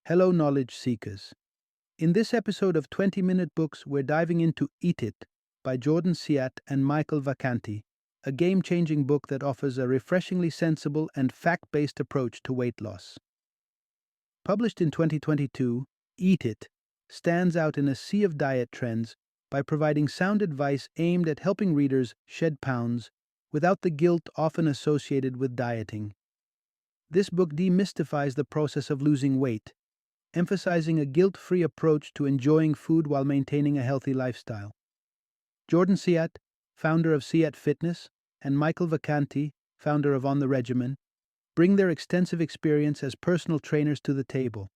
Hello, knowledge seekers. In this episode of 20-Minute Books, we're diving into Eat It by Jordan Syatt and Michael Vacanti, a game-changing book that offers a refreshingly sensible and fact-based approach to weight loss. Published in 2022, Eat It stands out in a sea of diet trends by providing sound advice aimed at helping readers shed pounds without the guilt often associated with dieting. This book demystifies the process of losing weight, emphasizing a guilt-free approach to enjoying food while maintaining a healthy lifestyle. Jordan Syatt, founder of Syatt Fitness, and Michael Vacanti, founder of On the Regimen, bring their extensive experience as personal trainers to the table.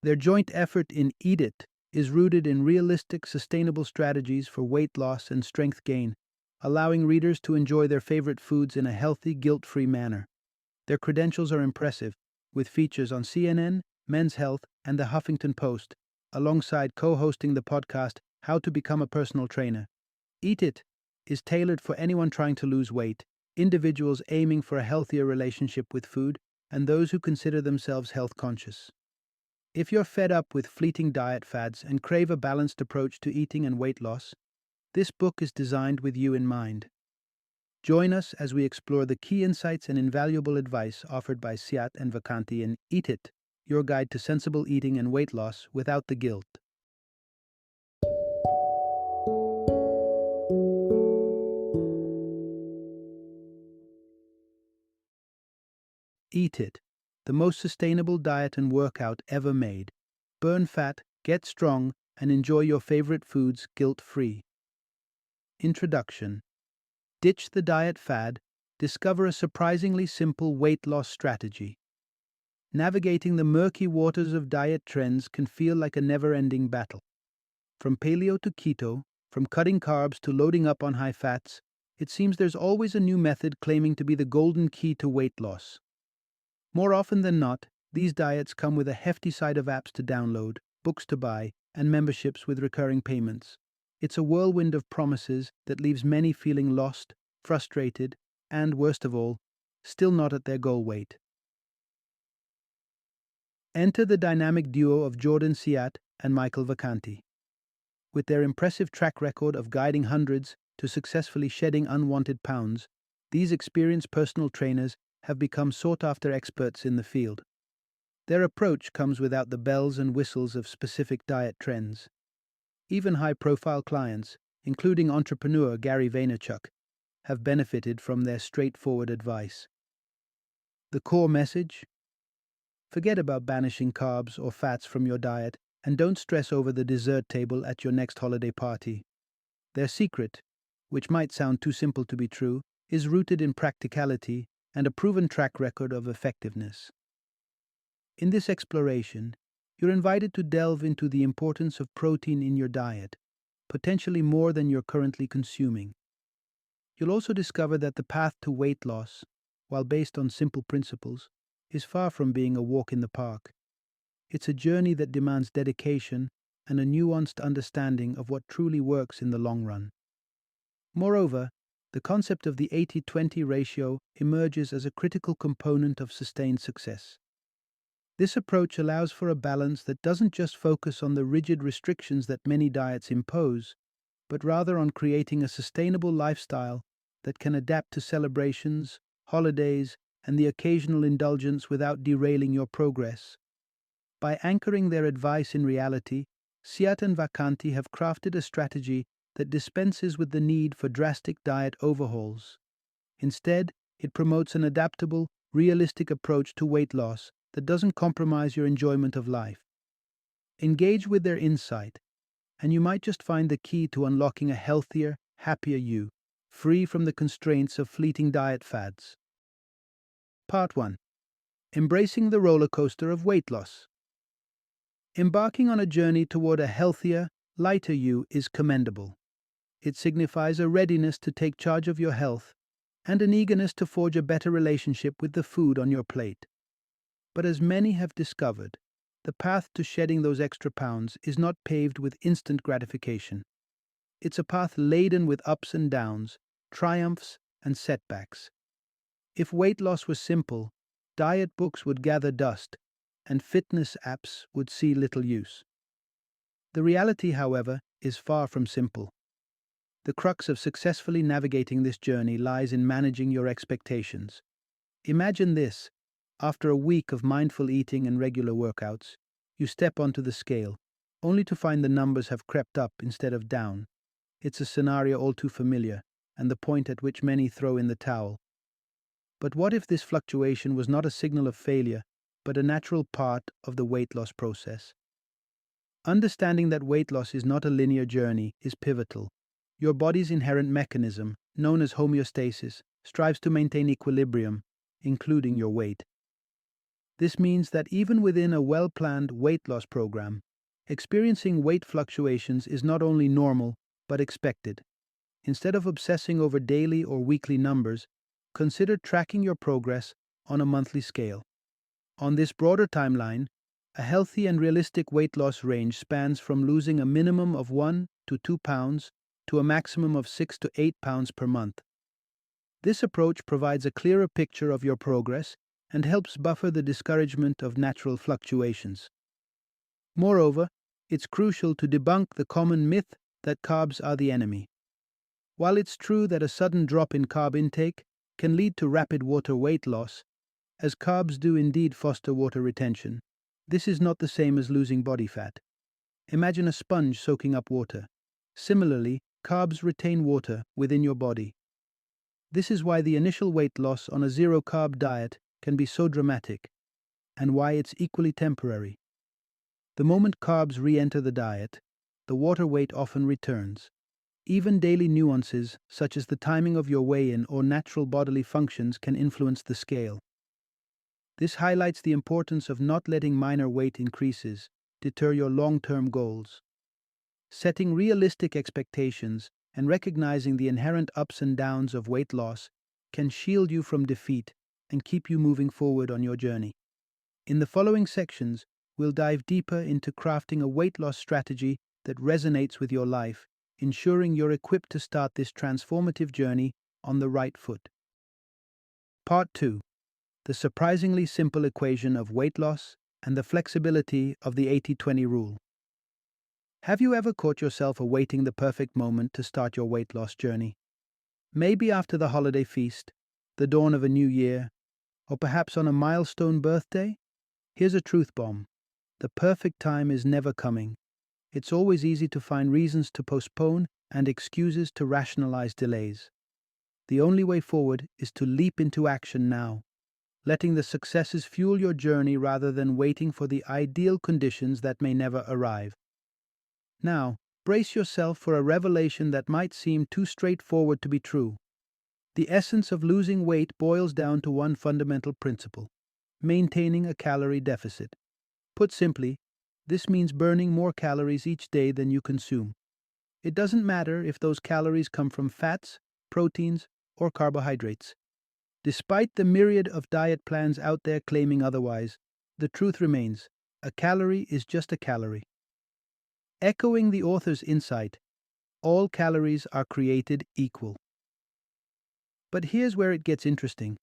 Their joint effort in Eat It is rooted in realistic, sustainable strategies for weight loss and strength gain, allowing readers to enjoy their favorite foods in a healthy, guilt-free manner. Their credentials are impressive, with features on CNN, Men's Health, and the Huffington Post, alongside co-hosting the podcast How to Become a Personal Trainer. Eat It is tailored for anyone trying to lose weight, individuals aiming for a healthier relationship with food, and those who consider themselves health conscious. If you're fed up with fleeting diet fads and crave a balanced approach to eating and weight loss, this book is designed with you in mind. Join us as we explore the key insights and invaluable advice offered by Syatt and Vacanti in Eat It, your guide to sensible eating and weight loss without the guilt. Eat It, the most sustainable diet and workout ever made. Burn fat, get strong, and enjoy your favorite foods guilt-free. Introduction. Ditch the diet fad, discover a surprisingly simple weight loss strategy. Navigating the murky waters of diet trends can feel like a never-ending battle. From paleo to keto, from cutting carbs to loading up on high fats, it seems there's always a new method claiming to be the golden key to weight loss. More often than not, these diets come with a hefty side of apps to download, books to buy, and memberships with recurring payments. It's a whirlwind of promises that leaves many feeling lost, frustrated, and, worst of all, still not at their goal weight. Enter the dynamic duo of Jordan Syatt and Michael Vacanti. With their impressive track record of guiding hundreds to successfully shedding unwanted pounds, these experienced personal trainers have become sought-after experts in the field. Their approach comes without the bells and whistles of specific diet trends. Even high-profile clients, including entrepreneur Gary Vaynerchuk, have benefited from their straightforward advice. The core message? Forget about banishing carbs or fats from your diet, and don't stress over the dessert table at your next holiday party. Their secret, which might sound too simple to be true, is rooted in practicality and a proven track record of effectiveness. In this exploration, you're invited to delve into the importance of protein in your diet, potentially more than you're currently consuming. You'll also discover that the path to weight loss, while based on simple principles, is far from being a walk in the park. It's a journey that demands dedication and a nuanced understanding of what truly works in the long run. Moreover, the concept of the 80-20 ratio emerges as a critical component of sustained success. This approach allows for a balance that doesn't just focus on the rigid restrictions that many diets impose, but rather on creating a sustainable lifestyle that can adapt to celebrations, holidays, and the occasional indulgence without derailing your progress. By anchoring their advice in reality, Syatt and Vacanti have crafted a strategy that dispenses with the need for drastic diet overhauls. Instead, it promotes an adaptable, realistic approach to weight loss that doesn't compromise your enjoyment of life. Engage with their insight, and you might just find the key to unlocking a healthier, happier you, free from the constraints of fleeting diet fads. Part 1. Embracing the roller coaster of weight loss. Embarking on a journey toward a healthier, lighter you is commendable. It signifies a readiness to take charge of your health and an eagerness to forge a better relationship with the food on your plate. But as many have discovered, the path to shedding those extra pounds is not paved with instant gratification. It's a path laden with ups and downs, triumphs and setbacks. If weight loss was simple, diet books would gather dust, and fitness apps would see little use. The reality, however, is far from simple. The crux of successfully navigating this journey lies in managing your expectations. Imagine this: after a week of mindful eating and regular workouts, you step onto the scale, only to find the numbers have crept up instead of down. It's a scenario all too familiar, and the point at which many throw in the towel. But what if this fluctuation was not a signal of failure, but a natural part of the weight loss process? Understanding that weight loss is not a linear journey is pivotal. Your body's inherent mechanism, known as homeostasis, strives to maintain equilibrium, including your weight. This means that even within a well-planned weight loss program, experiencing weight fluctuations is not only normal, but expected. Instead of obsessing over daily or weekly numbers, consider tracking your progress on a monthly scale. On this broader timeline, a healthy and realistic weight loss range spans from losing a minimum of 1 to 2 pounds to a maximum of 6 to 8 pounds per month. This approach provides a clearer picture of your progress and helps buffer the discouragement of natural fluctuations. Moreover, it's crucial to debunk the common myth that carbs are the enemy. While it's true that a sudden drop in carb intake can lead to rapid water weight loss, as carbs do indeed foster water retention, this is not the same as losing body fat. Imagine a sponge soaking up water. Similarly, carbs retain water within your body. This is why the initial weight loss on a zero-carb diet can be so dramatic, and why it's equally temporary. The moment carbs re-enter the diet, the water weight often returns. Even daily nuances, such as the timing of your weigh-in or natural bodily functions, can influence the scale. This highlights the importance of not letting minor weight increases deter your long-term goals. Setting realistic expectations and recognizing the inherent ups and downs of weight loss can shield you from defeat and keep you moving forward on your journey. In the following sections, we'll dive deeper into crafting a weight loss strategy that resonates with your life, ensuring you're equipped to start this transformative journey on the right foot. Part 2. The surprisingly simple equation of weight loss and the flexibility of the 80-20 rule. Have you ever caught yourself awaiting the perfect moment to start your weight loss journey? Maybe after the holiday feast, the dawn of a new year, or perhaps on a milestone birthday? Here's a truth bomb. The perfect time is never coming. It's always easy to find reasons to postpone and excuses to rationalize delays. The only way forward is to leap into action now, letting the successes fuel your journey rather than waiting for the ideal conditions that may never arrive. Now, brace yourself for a revelation that might seem too straightforward to be true. The essence of losing weight boils down to one fundamental principle: maintaining a calorie deficit. Put simply, this means burning more calories each day than you consume. It doesn't matter if those calories come from fats, proteins, or carbohydrates. Despite the myriad of diet plans out there claiming otherwise, the truth remains: a calorie is just a calorie. Echoing the author's insight, all calories are created equal. But here's where it gets interesting.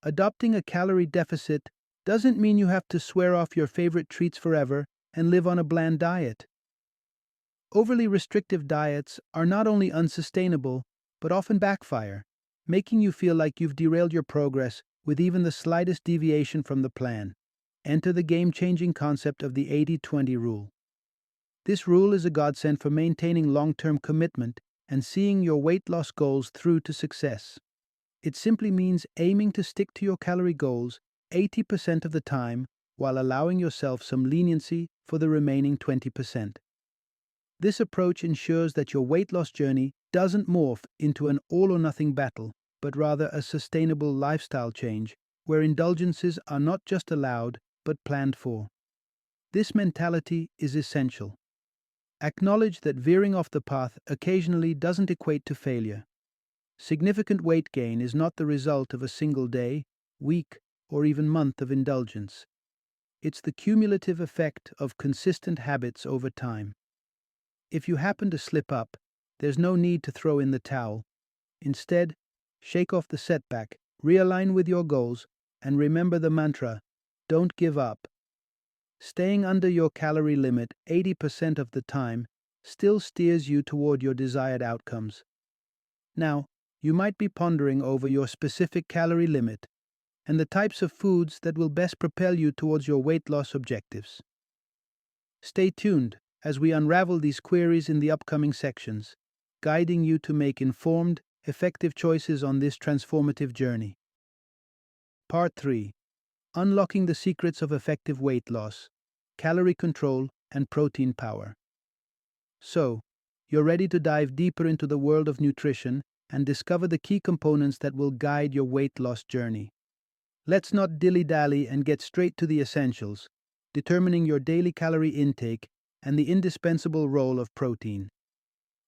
Adopting a calorie deficit doesn't mean you have to swear off your favorite treats forever and live on a bland diet. Overly restrictive diets are not only unsustainable, but often backfire, making you feel like you've derailed your progress with even the slightest deviation from the plan. Enter the game-changing concept of the 80-20 rule. This rule is a godsend for maintaining long-term commitment and seeing your weight loss goals through to success. It simply means aiming to stick to your calorie goals 80% of the time while allowing yourself some leniency for the remaining 20%. This approach ensures that your weight loss journey doesn't morph into an all-or-nothing battle, but rather a sustainable lifestyle change where indulgences are not just allowed, but planned for. This mentality is essential. Acknowledge that veering off the path occasionally doesn't equate to failure. Significant weight gain is not the result of a single day, week, or even month of indulgence. It's the cumulative effect of consistent habits over time. If you happen to slip up, there's no need to throw in the towel. Instead, shake off the setback, realign with your goals, and remember the mantra: don't give up. Staying under your calorie limit 80% of the time still steers you toward your desired outcomes. Now, you might be pondering over your specific calorie limit and the types of foods that will best propel you towards your weight loss objectives. Stay tuned as we unravel these queries in the upcoming sections, guiding you to make informed, effective choices on this transformative journey. Part 3. Unlocking the secrets of effective weight loss, calorie control, and protein power. So, you're ready to dive deeper into the world of nutrition and discover the key components that will guide your weight loss journey. Let's not dilly-dally and get straight to the essentials, determining your daily calorie intake and the indispensable role of protein.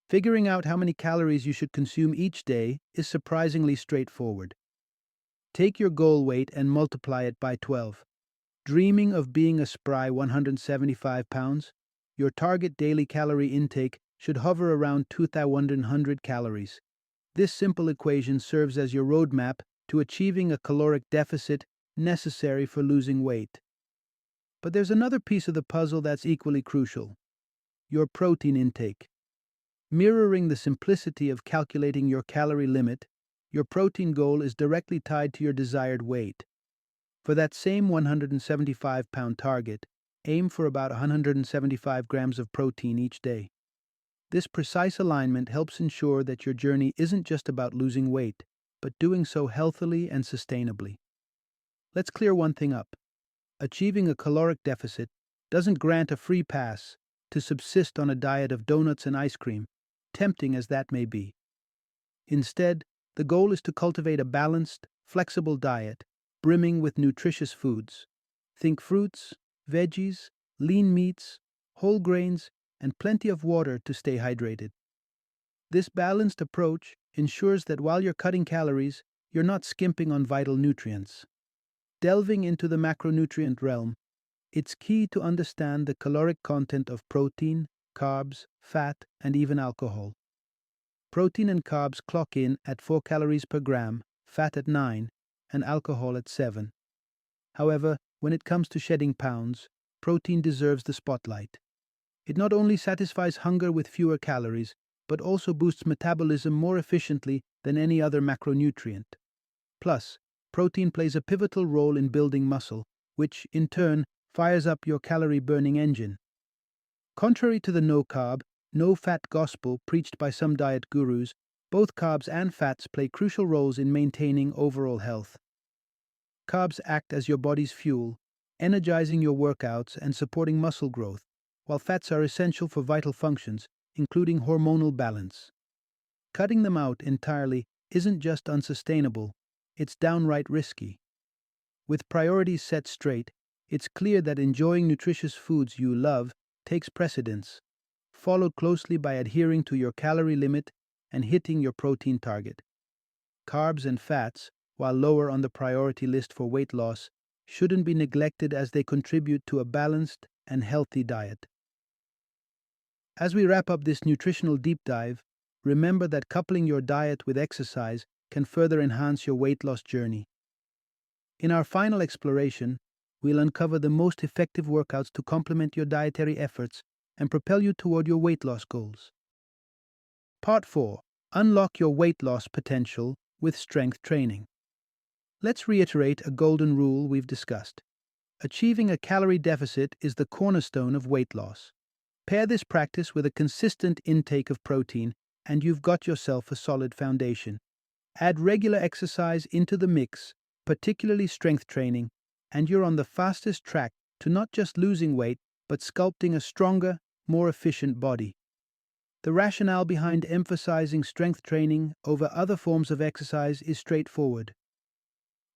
Figuring out how many calories you should consume each day is surprisingly straightforward. Take your goal weight and multiply it by 12. Dreaming of being a spry 175 pounds? Your target daily calorie intake should hover around 2,100 calories. This simple equation serves as your roadmap to achieving a caloric deficit necessary for losing weight. But there's another piece of the puzzle that's equally crucial: your protein intake. Mirroring the simplicity of calculating your calorie limit, your protein goal is directly tied to your desired weight. For that same 175-pound target, aim for about 175 grams of protein each day. This precise alignment helps ensure that your journey isn't just about losing weight, but doing so healthily and sustainably. Let's clear one thing up. Achieving a caloric deficit doesn't grant a free pass to subsist on a diet of donuts and ice cream, tempting as that may be. Instead, the goal is to cultivate a balanced, flexible diet brimming with nutritious foods. Think fruits, veggies, lean meats, whole grains, and plenty of water to stay hydrated. This balanced approach ensures that while you're cutting calories, you're not skimping on vital nutrients. Delving into the macronutrient realm, it's key to understand the caloric content of protein, carbs, fat, and even alcohol. Protein and carbs clock in at 4 calories per gram, fat at 9, and alcohol at 7. However, when it comes to shedding pounds, protein deserves the spotlight. It not only satisfies hunger with fewer calories, but also boosts metabolism more efficiently than any other macronutrient. Plus, protein plays a pivotal role in building muscle, which, in turn, fires up your calorie-burning engine. Contrary to the no-carb, no-fat gospel preached by some diet gurus, both carbs and fats play crucial roles in maintaining overall health. Carbs act as your body's fuel, energizing your workouts and supporting muscle growth, while fats are essential for vital functions, including hormonal balance. Cutting them out entirely isn't just unsustainable, it's downright risky. With priorities set straight, it's clear that enjoying nutritious foods you love takes precedence, followed closely by adhering to your calorie limit and hitting your protein target. Carbs and fats, while lower on the priority list for weight loss, shouldn't be neglected as they contribute to a balanced and healthy diet. As we wrap up this nutritional deep dive, remember that coupling your diet with exercise can further enhance your weight loss journey. In our final exploration, we'll uncover the most effective workouts to complement your dietary efforts and propel you toward your weight loss goals. Part 4. Unlock your weight loss potential with strength training. Let's reiterate a golden rule we've discussed. Achieving a calorie deficit is the cornerstone of weight loss. Pair this practice with a consistent intake of protein, and you've got yourself a solid foundation. Add regular exercise into the mix, particularly strength training, and you're on the fastest track to not just losing weight, but sculpting a stronger, more efficient body. The rationale behind emphasizing strength training over other forms of exercise is straightforward.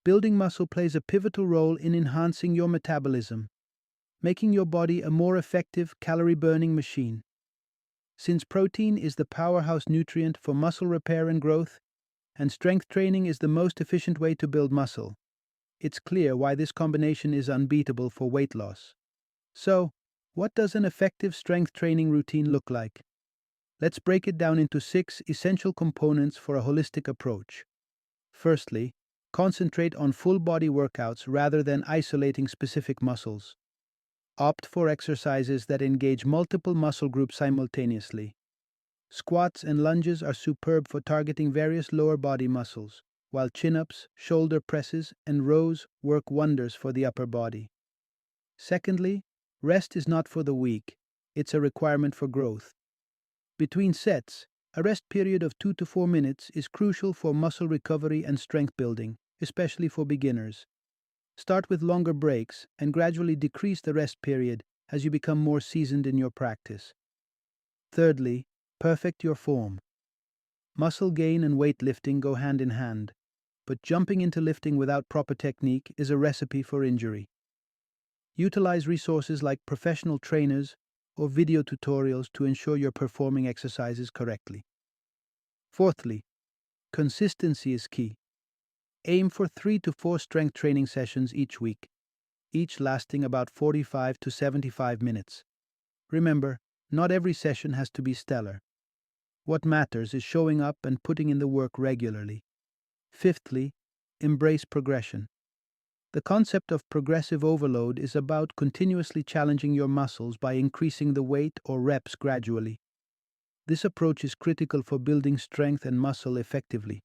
Building muscle plays a pivotal role in enhancing your metabolism, making your body a more effective calorie-burning machine. Since protein is the powerhouse nutrient for muscle repair and growth, and strength training is the most efficient way to build muscle, it's clear why this combination is unbeatable for weight loss. So, what does an effective strength training routine look like? Let's break it down into 6 essential components for a holistic approach. Firstly, concentrate on full body workouts rather than isolating specific muscles. Opt for exercises that engage multiple muscle groups simultaneously. Squats and lunges are superb for targeting various lower body muscles, while chin-ups, shoulder presses, and rows work wonders for the upper body. Secondly, rest is not for the weak, it's a requirement for growth. Between sets, a rest period of 2 to 4 minutes is crucial for muscle recovery and strength building, especially for beginners. Start with longer breaks and gradually decrease the rest period as you become more seasoned in your practice. Thirdly, perfect your form. Muscle gain and weightlifting go hand in hand, but jumping into lifting without proper technique is a recipe for injury. Utilize resources like professional trainers or video tutorials to ensure you're performing exercises correctly. Fourthly, consistency is key. Aim for 3 to 4 strength training sessions each week, each lasting about 45 to 75 minutes. Remember, not every session has to be stellar. What matters is showing up and putting in the work regularly. Fifthly, embrace progression. The concept of progressive overload is about continuously challenging your muscles by increasing the weight or reps gradually. This approach is critical for building strength and muscle effectively.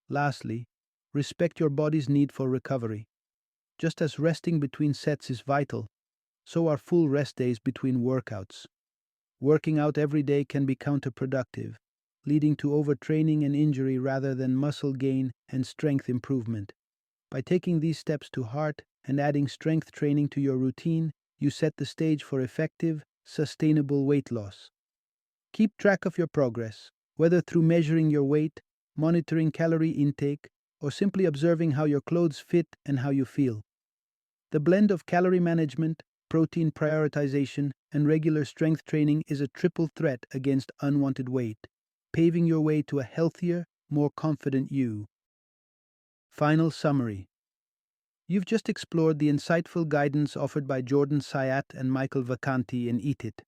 Lastly, respect your body's need for recovery. Just as resting between sets is vital, so are full rest days between workouts. Working out every day can be counterproductive, leading to overtraining and injury rather than muscle gain and strength improvement. By taking these steps to heart and adding strength training to your routine, you set the stage for effective, sustainable weight loss. Keep track of your progress, whether through measuring your weight, monitoring calorie intake, or simply observing how your clothes fit and how you feel. The blend of calorie management, protein prioritization, and regular strength training is a triple threat against unwanted weight, paving your way to a healthier, more confident you. Final summary. You've just explored the insightful guidance offered by Jordan Syatt and Michael Vacanti in Eat It.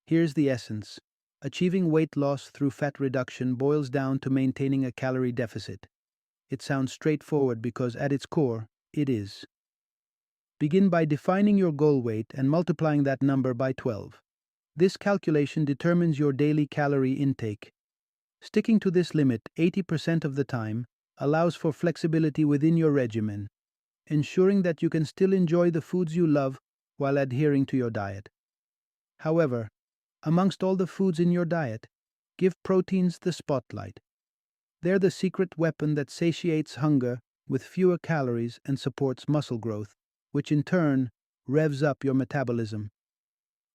Here's the essence. Achieving weight loss through fat reduction boils down to maintaining a calorie deficit. It sounds straightforward because at its core, it is. Begin by defining your goal weight and multiplying that number by 12. This calculation determines your daily calorie intake. Sticking to this limit 80% of the time allows for flexibility within your regimen, ensuring that you can still enjoy the foods you love while adhering to your diet. However, amongst all the foods in your diet, give proteins the spotlight. They're the secret weapon that satiates hunger with fewer calories and supports muscle growth, which in turn revs up your metabolism.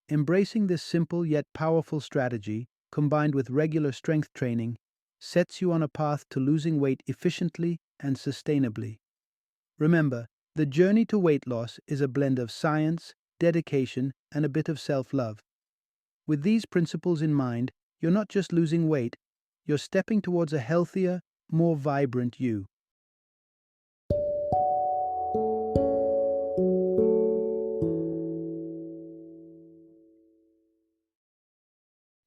Embracing this simple yet powerful strategy, combined with regular strength training, sets you on a path to losing weight efficiently and sustainably. Remember, the journey to weight loss is a blend of science, dedication, and a bit of self-love. With these principles in mind, you're not just losing weight, you're stepping towards a healthier, more vibrant you.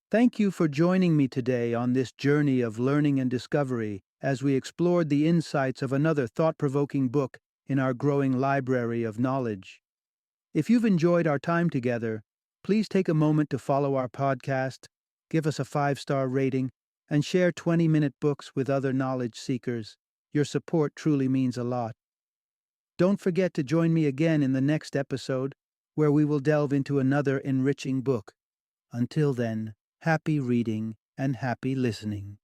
Thank you for joining me today on this journey of learning and discovery as we explored the insights of another thought-provoking book in our growing library of knowledge. If you've enjoyed our time together, please take a moment to follow our podcast, give us a 5-star rating, and share 20-minute books with other knowledge seekers. Your support truly means a lot. Don't forget to join me again in the next episode, where we will delve into another enriching book. Until then, happy reading and happy listening.